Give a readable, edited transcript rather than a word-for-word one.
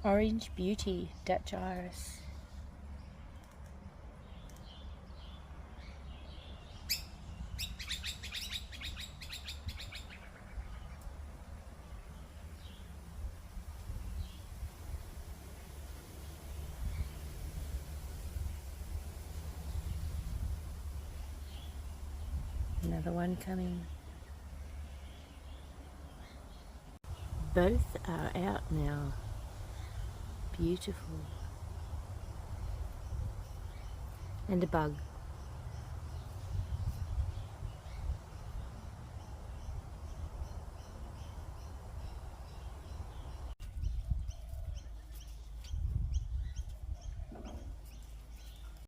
Orange Beauty, Dutch Iris. Another one coming. Both are out now. Beautiful. And a bug.